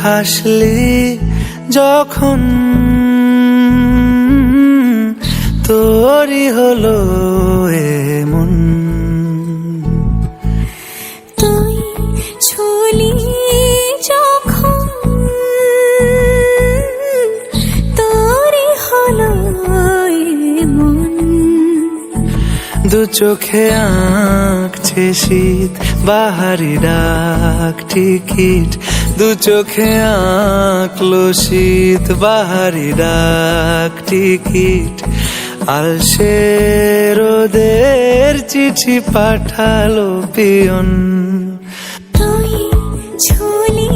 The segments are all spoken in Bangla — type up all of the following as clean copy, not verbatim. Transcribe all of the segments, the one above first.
হাসলি যখন তোরই হলো এমন, তুই ছুলি যখন তোরই হলো এমন। দু চোখে আঁকছে শীত বাহারি ডাক টিকিট, দু চোখে আঁকলো শীত বাহারি ডাক টিকিট। আলসে রোদের চিঠি পাঠালো পিয়ন, তুই ছুলি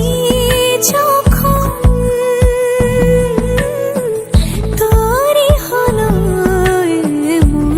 যখন তোরই হলো এমন।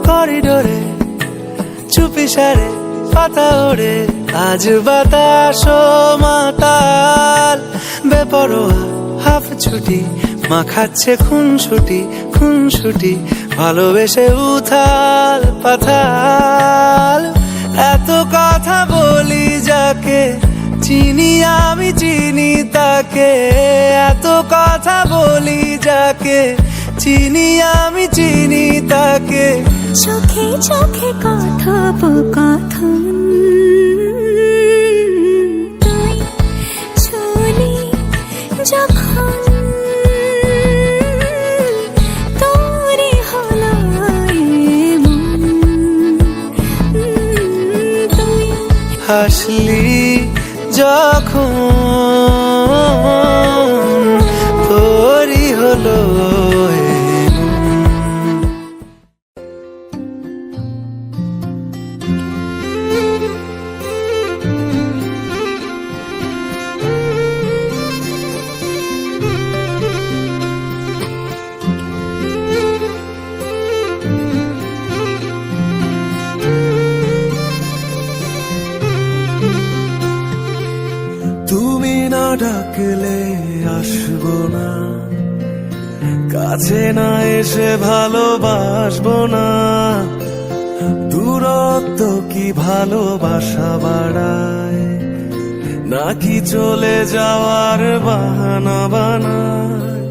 করিডোরে চুপি সারে পাতা ওড়ে, আজ বাতাস মাতাল বেপরোয়া হাফ ছুটি, মাখাচ্ছে খুনসুটি খুনসুটি, ভালোবেসে উথাল পাথাল। এত কথা বলি যাকে চিনি আমি চিনি তাকে, এত কথা বলি যাকে চিনি আমি চিনি তাকে। চোখে চোখে কথোপকথন, তুই ছুলি যখন তোরই হলো এমন। তুই হাসলি যখন তোরই হলো ডাকলে আসবো না, কাছে না এসে ভালোবাসবো না। দূরত্ব কি ভালোবাসা বাড়ায়, নাকি চলে যাওয়ার বাহানা বানায়?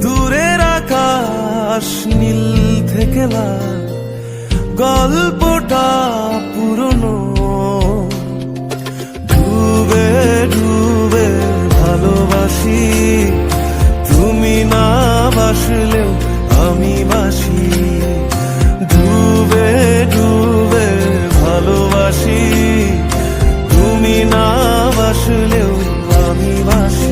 দূরের আকাশ নীল থেকে লাল, গল্পটা পুরনো। ডুবে ডুবে ভালোবাসি, তুমি না বাসলেও আমি বাসি। ডুবে ডুবে ভালোবাসি, তুমি না বাসলেও আমি বাসি।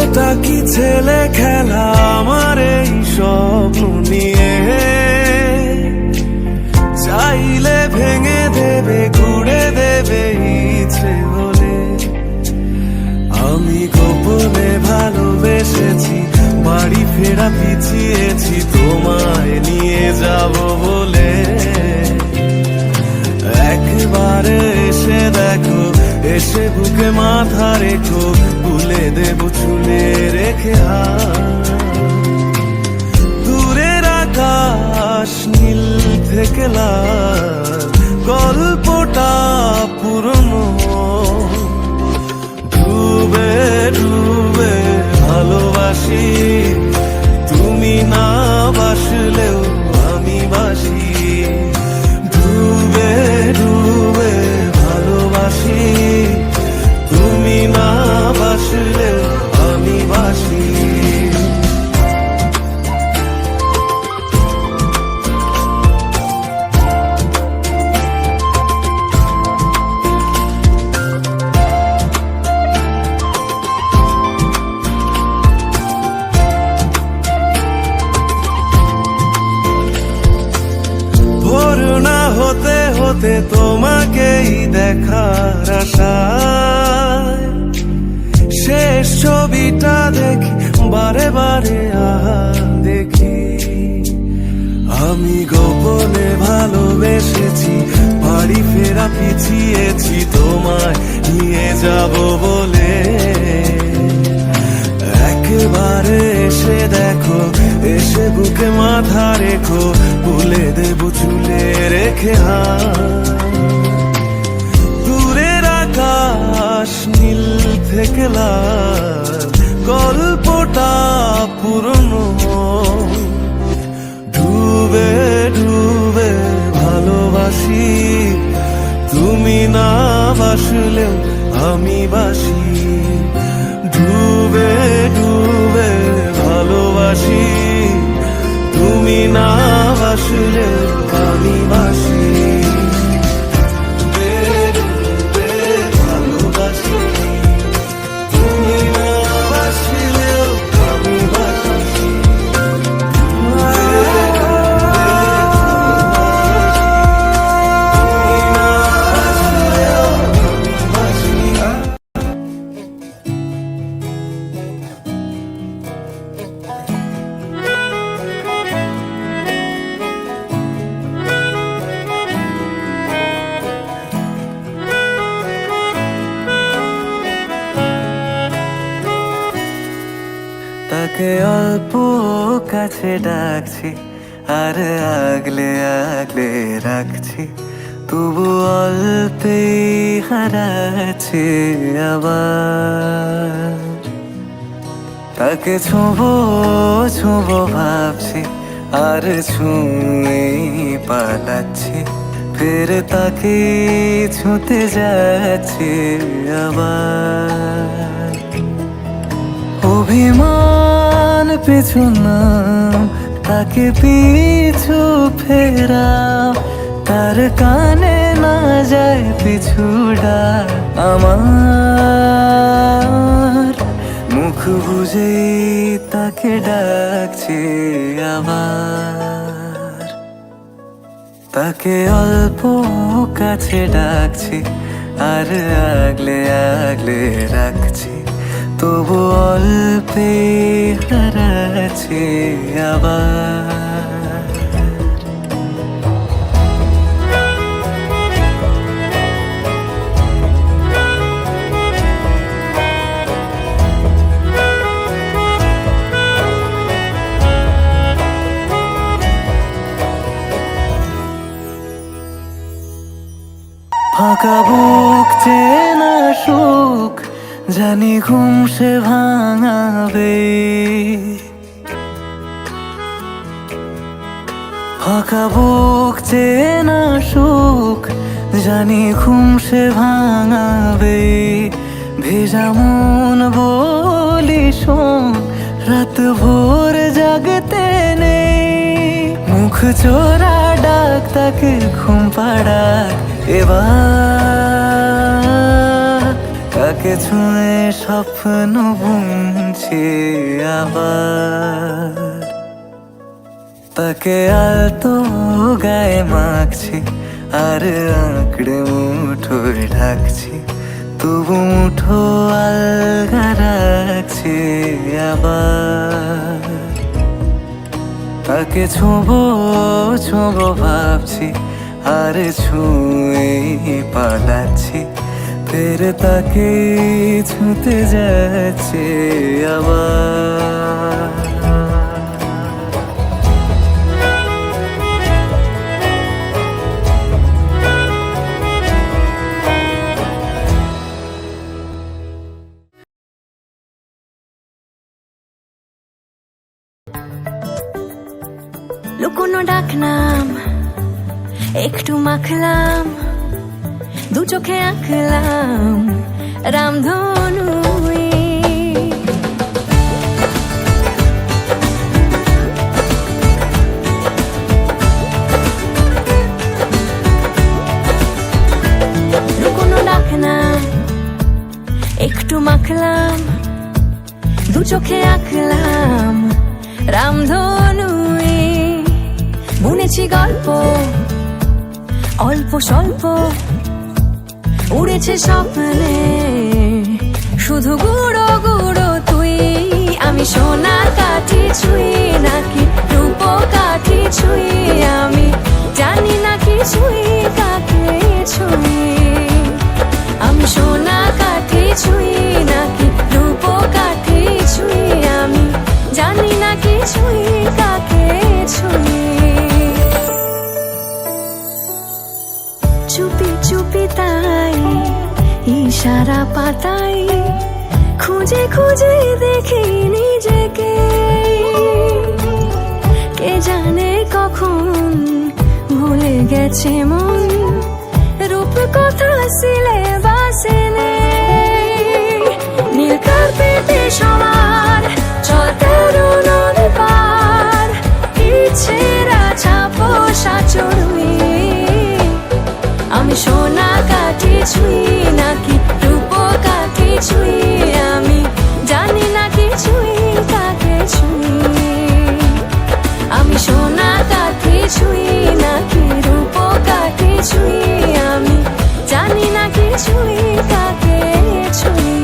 এটা কি ছেলে খেলা আমার এই স্বপ্ন নিয়ে? চাইলে ভেঙে দেবে ঘুরে দেবে ইচ্ছে হলে। আমি গোপনে ভালোবেসেছি, বাড়ি ফেরা পিছিয়েছি তোমায় নিয়ে যাব বলে। একবার এসে দেখো, এসে বুকে মাথা রেখো, তুলে দেব চুলে রেখে হাত। দূরের আকাশ নীল থেকে লাল, গল্পটা পুরনো। ডুবে ডুবে ভালোবাসি, তুমি না বাসলেও আমি বাসি। ডুবে ডুবে ভালোবাসি, আলোতে তোমাকেই দেখার আশায় শেষ ছবিটা দেখি বারে বারে দেখি আমি গোপনে ভালোবেসেছি বাড়ি ফেরা পিছিয়েছি তোমায় নিয়ে যাব বলে একেবারে এসে দেখো এসে বুকে মাথা রেখো ভুলে দেব চুলে রেখে দূরের আকাশ নীল থেকে লাল গল্পটা পুরনো ডুবে ডুবে ভালোবাসি তুমি না বাসলেও আমি বাসি ডুবে ডুবে ভালোবাসি তুমি না বাসলেও আমি বাসি ডুবে ডুবে ভালোবাসি তুমি না বাসলেও আমি বাসি তাকে অল্প কাছে ডাকছি আর আগলে আগলে রাখছি তবু অল্পে হারাচ্ছে আবার তাকে ছোঁবো ছোঁবো ভাবছি আর ছুঁয়ে পালাচ্ছি ফের তাকে ছুঁতে যাচ্ছে আবার অভিমান পিছু না তাকে পিছু ফেরাও তার কানে না যায় পিছুডা আমার মুখ বুঝে তাকে ডাকছে আবার তাকে অল্প কাছে ডাকছি আর আগলে আগলে রাখছি তবু অল্পে হারাচ্ছে আবার ফাঁকা বুক চেনা সুখ জানি ঘুম সে ভাঙাবে ফাঁকা বুক চেনা সুখ জানি ঘুম সে ভাঙাবে ভেজা মন বলি শোন রাত ভোর জাগতে নেই মুখ চোরা ডাক তাকে ঘুম পাড়াক এবার তাকে ছুঁয়ে স্বপ্ন বুনছি আবার তাকে আলতো গায়ে মাখছি আর আঁকড়ে মুঠোয় ঢাকছি তবু মুঠো আলগা রাখছি আবার তাকে ছোঁবো ছোঁবো ভাবছি আর ছুঁয়ে পালাচ্ছি ফের তাকে ছুঁতে যাচ্ছে আবার লুকোনো ডাকনাম একটু মাখলাম দু চোখে আঁকলাম রামধনু লুকোনো ডাকনাম একটু মাখলাম দু চোখে আঁকলাম রামধনু বুনেছি গল্প অল্প স্বল্প উড়েছে স্বপ্নে, শুধু গুঁড়ো গুঁড়ো তুই। আমি সোনা কাঠি ছুঁই নাকি রূপ কাঠি ছুঁই, আমি জানি না কিছুই কাকে ছুঁই। আমি সোনা কাঠি ছুঁই নাকি রূপ কাঠি ছুঁই, আমি জানি না কিছুই কাকে ছুঁই। চুপি চুপি তাই ইশারা পাতাই, খুঁজে খুঁজে দেখি নিজেকে। কে জানে কখন ভুলে গেছে মন, রূপ কথা সিলেবাসে নেই। নীল কার্পেটে সবার চলতে নদী পার, ইচ্ছেরা ছাপো সাচড়ুই। আমি সোনা কাঠি ছুঁই নাকি রূপ কাঠি ছুঁই, আমি জানি না কিছুই কাকে ছুঁই। আমি সোনা কাঠি ছুঁই নাকি রূপ কাঠি ছুঁই, আমি জানি না কিছুই কাকে ছুঁই।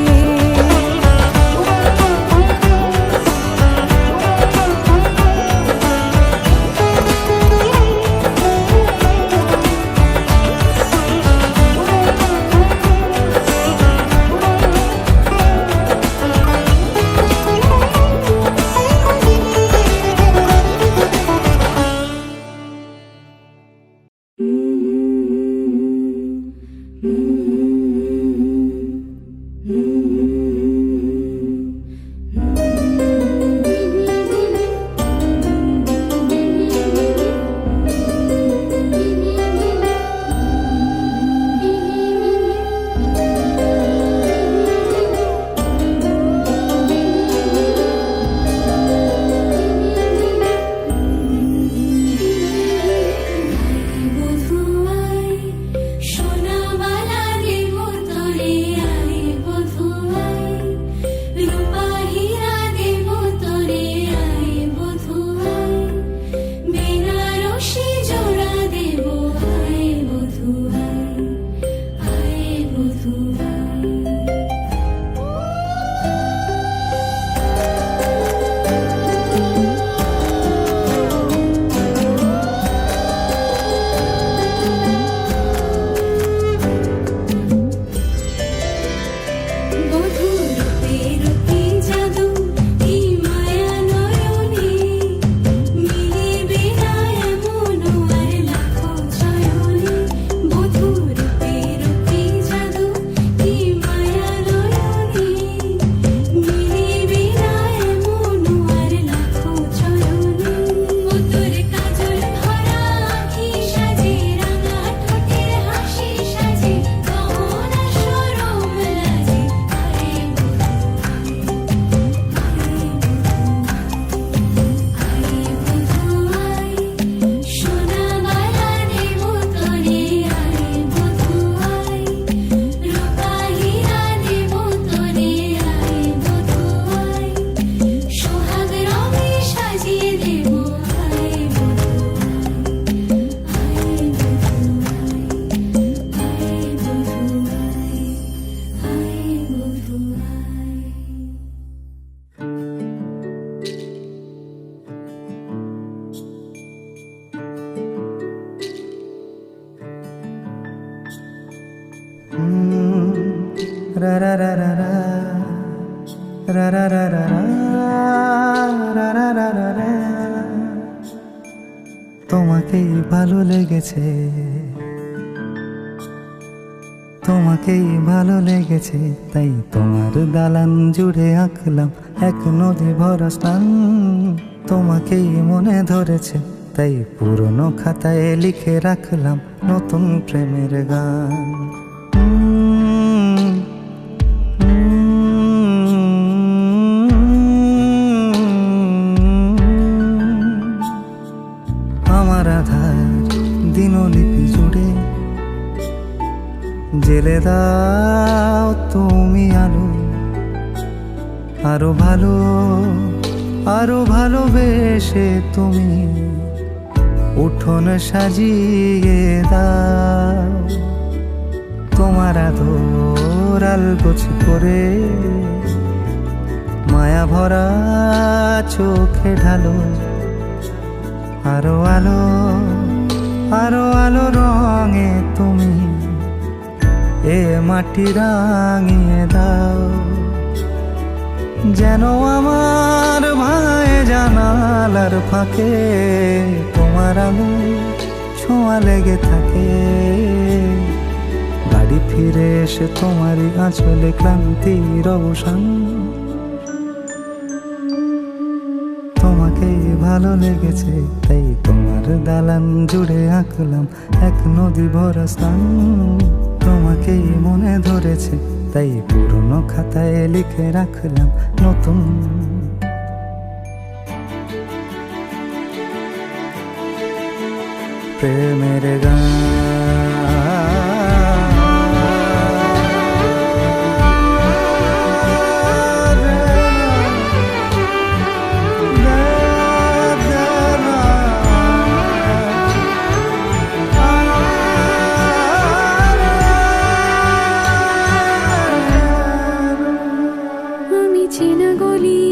তোমাকেই ভালো লেগেছে, তোমাকেই ভালো লেগেছে, তাই তোমার দালান জুড়ে আঁকলাম এক নদী ভরা স্থান। তোমাকেই মনে ধরেছে, তাই পুরনো খাতায় লিখে রাখলাম নতুন প্রেমের গান। আমার আধার দিনলিপি জুড়ে জেলে দাও তুমি আলো, আরো ভালো আরো ভালোবেসে তুমি উঠোন সাজিয়ে দাও, তোমার আদর আলগোছ করে মায়া ভরা চোখে ঢালো, আরো আলো আরো আলো রঙে তুমি এ মাটি রাঙিয়ে দাও। যেন আমার ভাই জানালার ফাঁকে তোমার আলো ছোঁয়া লেগে থাকে। বাড়ি ফিরে এসে তোমারই আঁচলে ক্লান্তির অবসান। তোমাকেই ভালো লেগেছে তাই তোমার দালান জুড়ে আঁকলাম এক নদী ভরা স্থান। তোমাকেই মনে ধরেছে তাই পুরনো খাতায় লিখে রাখলাম নতুন। প্রেমের গান আমি চেনা গলি,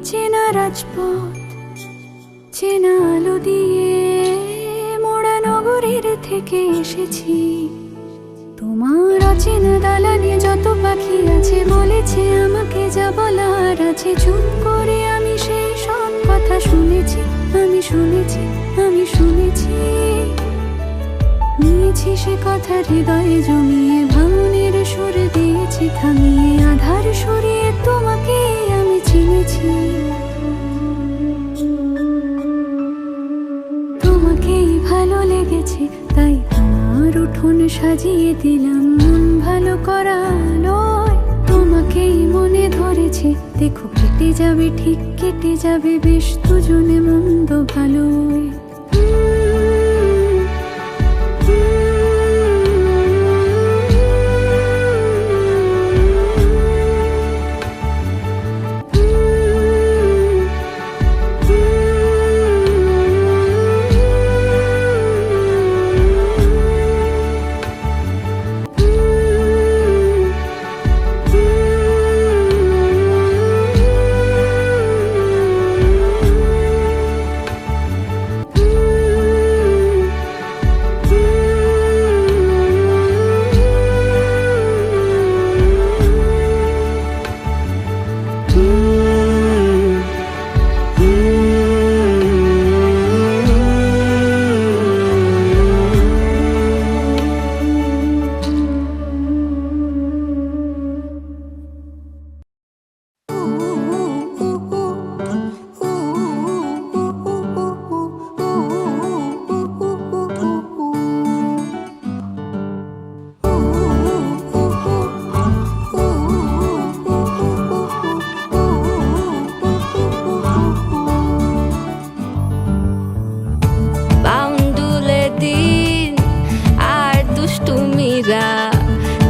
চেনা রাজপথ, চেনা আলো দিয়ে মোড়া নগরের থেকে এসেছি। তোমার অচেনা দালানে যত পাখি আছে বলেছে আমাকে যা বলার আছে। চুপ করে আমি সেই সব কথা শুনেছি, আমি শুনেছি, আমি শুনেছি। নিয়েছি সে কথা হৃদয়ে জমিয়ে, ভাঙনের সুর দিয়েছি থামিয়ে, আধার সরিয়ে তোমাকে আমি চিনেছি। তোমাকেই ভালো লেগেছে তাই তোমার উঠোন সাজিয়ে দিলাম মন ভালো করা নয়। তোমাকেই মনে ধরেছে দেখো কেটে যাবে, ঠিক কেটে যাবে বেশ দুজনে মন্দ ভালোই।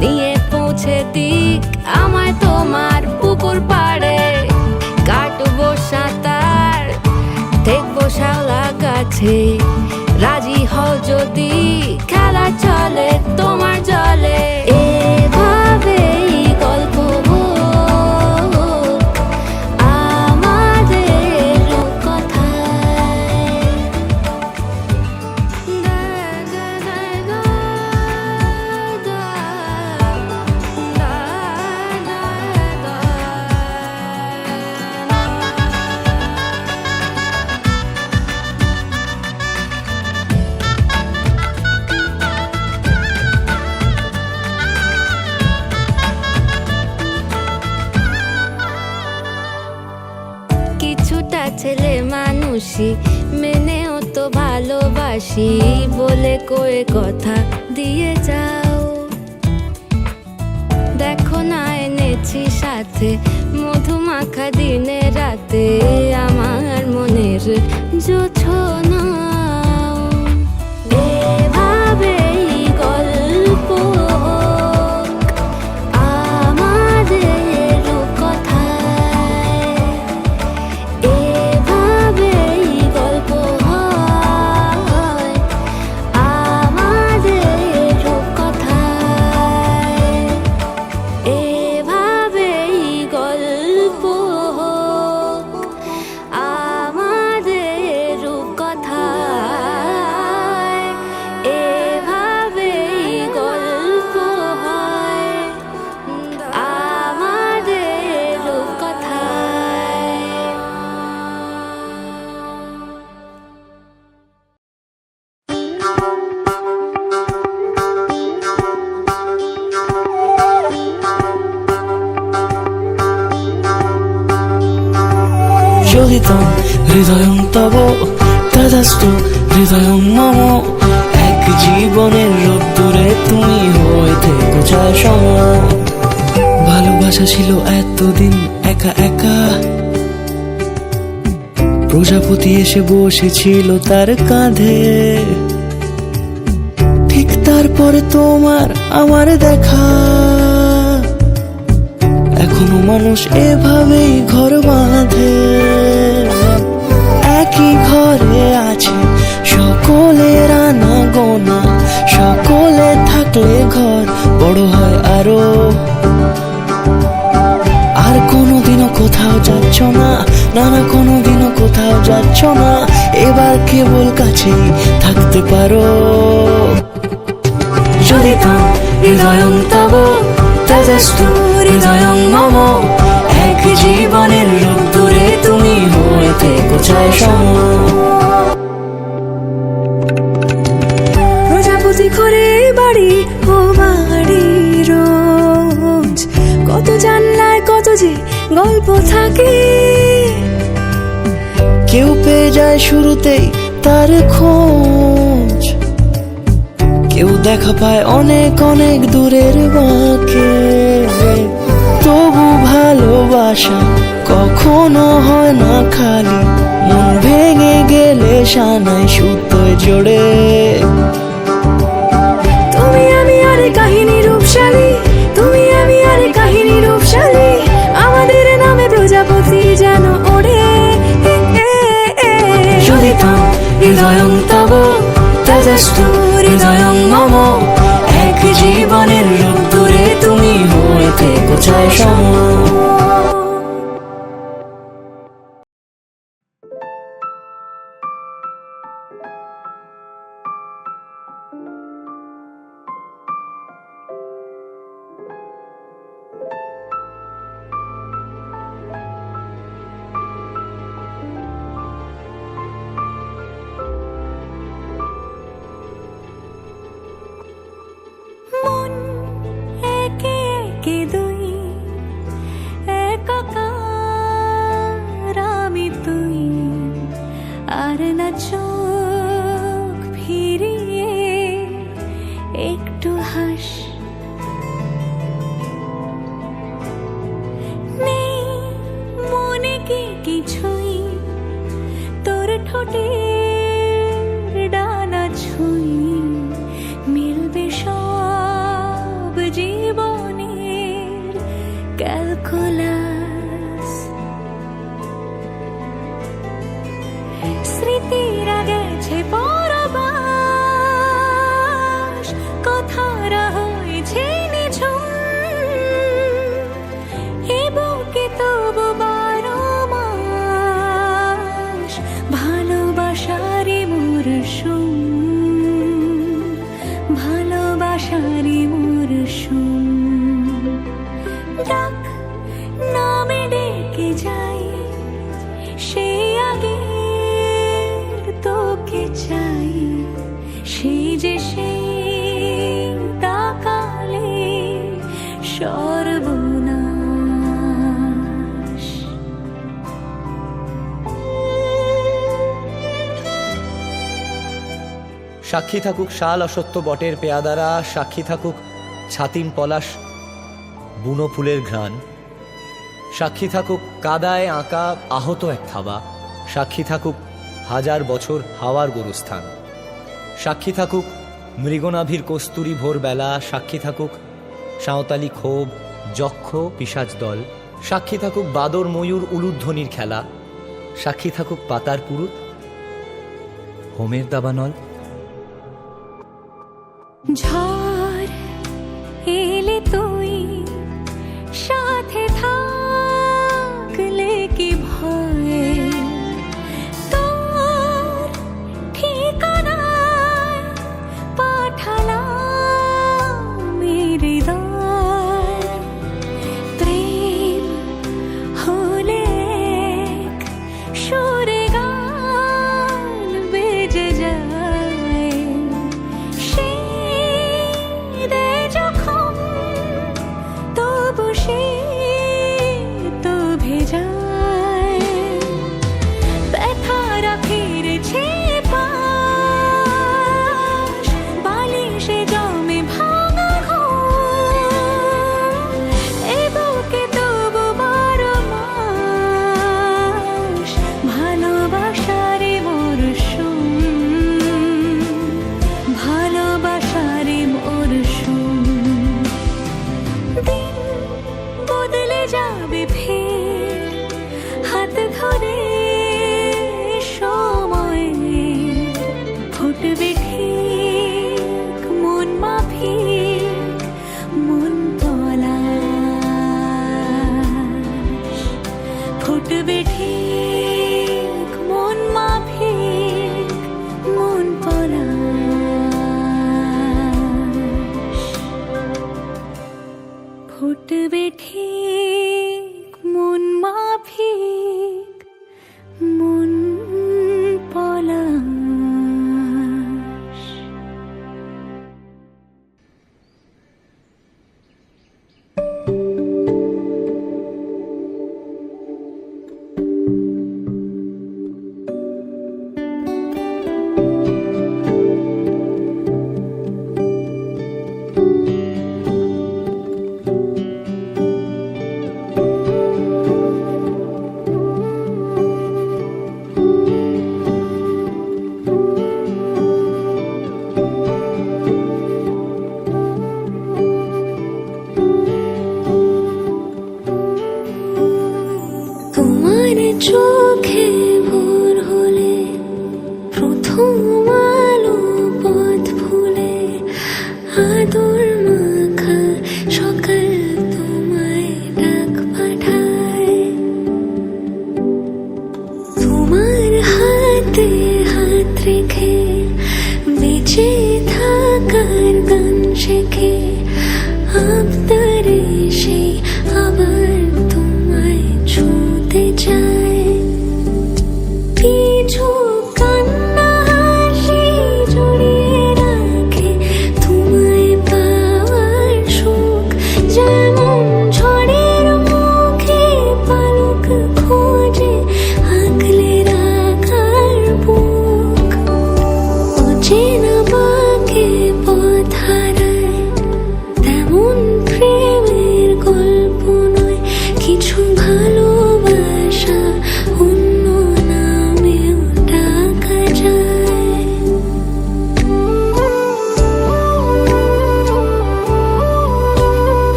নিয়ে পৌঁছে দিক আমায় তোমার পুকুর পাড়ে। কাটবো সাঁতার, দেখবো শাওলা গাছে, রাজি হও যদি খেলা চলে তোমার জলে। এভাবেই গল্প আমাদের কথায়। কিছুটা ছেলে মানুষই মেনেও তো ভালোবাসি বলে কয়ে কথা দিয়ে যাও। দেখো না এনেছি সাথে মধুমাখা দিনে রাতে আমার মনের জোছনা। এভাবেই গল্প আমাদের কথায়। এভাবেই গল্প হয় তেজস্তু হৃদয়ং মম, এক জীবনের রোদ্দুরে তুমি হয়ে থেকো ছায়া সম। ভালোবাসা ছিল এতদিন একা একা, প্রজাপতি এসে বসেছিল তার কাঁধে, ঠিক তারপরে তোমার আমার দেখা। এখনো মানুষ এভাবেই ঘর বাঁধে, একই ঘরে আছে সকলের আনা গোনা, সকলে থাকলে ঘর বড় হয় আরো। আর কোনোদিনও কোথাও যাচ্ছ না, না না কোনোদিনও কোথাও যাচ্ছ না, এবার কেবল কাছেই থাকতে পারো। যদি তাম হৃদয়ং তব তেজস্তু হৃদয়ং মম, এক জীবনের রোদ্দুরে তুমি হয়ে থেকো ছায়া সম। প্রজাপতি ঘরে বাড়ি ও বাড়ি রোজ, কত জানলায় কত যে গল্প থাকে। কেউ পেয়ে যায় শুরুতেই তার খোঁজ, কেউ দেখা পায় অনেক অনেক দূরের বাঁকে। তবু ভালোবাসা কখনো হয় না খালি, মন ভেঙে গেলে সানায় সুতোয় জোড়ে। তুমি আমি আর কাহিনী রূপশালী, তুমি আমি আর কাহিনী রূপশালী, আমাদের নামে প্রজাপতি যেন ওড়ে। যদি তাম হৃদয়ং তব তেজস্তু হৃদয়ং মম, এক জীবনের রোদ্দুরে তুমি হয়ে থেকো ছায়া সম। মন একে একে দুই, একাকার আমি তুই, আর না চোখ ফিরিয়ে একটু হাস। নেই মনে কি কিছুই, তোর ঠোঁটের ডানা ছুঁই, মিলবে সব জীবনের ক্যালকুলাস। স্মৃতিরা গেছে পরবাস, কথারা হয়েছে নিঝুম, এ বুকে তবু 12 মাস ভালোবাসারই মরশুম, ভালোবাসারই মরশুম। ডাক নামে ডেকে যাই, সেই আগের তোকে চাই, সেই যে সেই তাকালে সর্বনাশ। সাক্ষী থাকুক শাল অসত্য বটের পেয়াদারা, সাক্ষী থাকুক ছাতিম পলাশ বুনো ফুলের ঘ্রাণ, সাক্ষী থাকুক কাদায় আঁকা আহত এক থাবা, সাক্ষী থাকুক হাজার বছর হাওয়ার গরুস্থান, সাক্ষী থাকুক মৃগনাভির কস্তুরী ভোরবেলা, সাক্ষী থাকুক সাঁওতালি ক্ষোভ যক্ষ পিশাচ দল, সাক্ষী থাকুক বাদর ময়ূর উলুধ্বনির খেলা, সাক্ষী থাকুক পাতার পুরুত হোমের দাবানল। ঝড় এলে তুই সাথে থাকলে কি ভয়, তোর ঠিকানায় পাঠালাম হৃদয়। প্রেম হলে এক সুরে গান বেজে যায়, সেই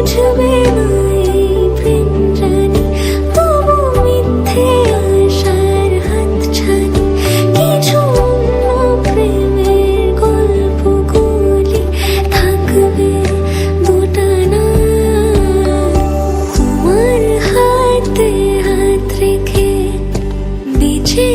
বুঝবে না এই প্রেম জানি, তবু মিথ্যে আশার হাতছানি, কিছু অন্য প্রেমের গল্পগুলি থাকবে দুটানা। তোমার হাতে হাত রেখে বেঁচে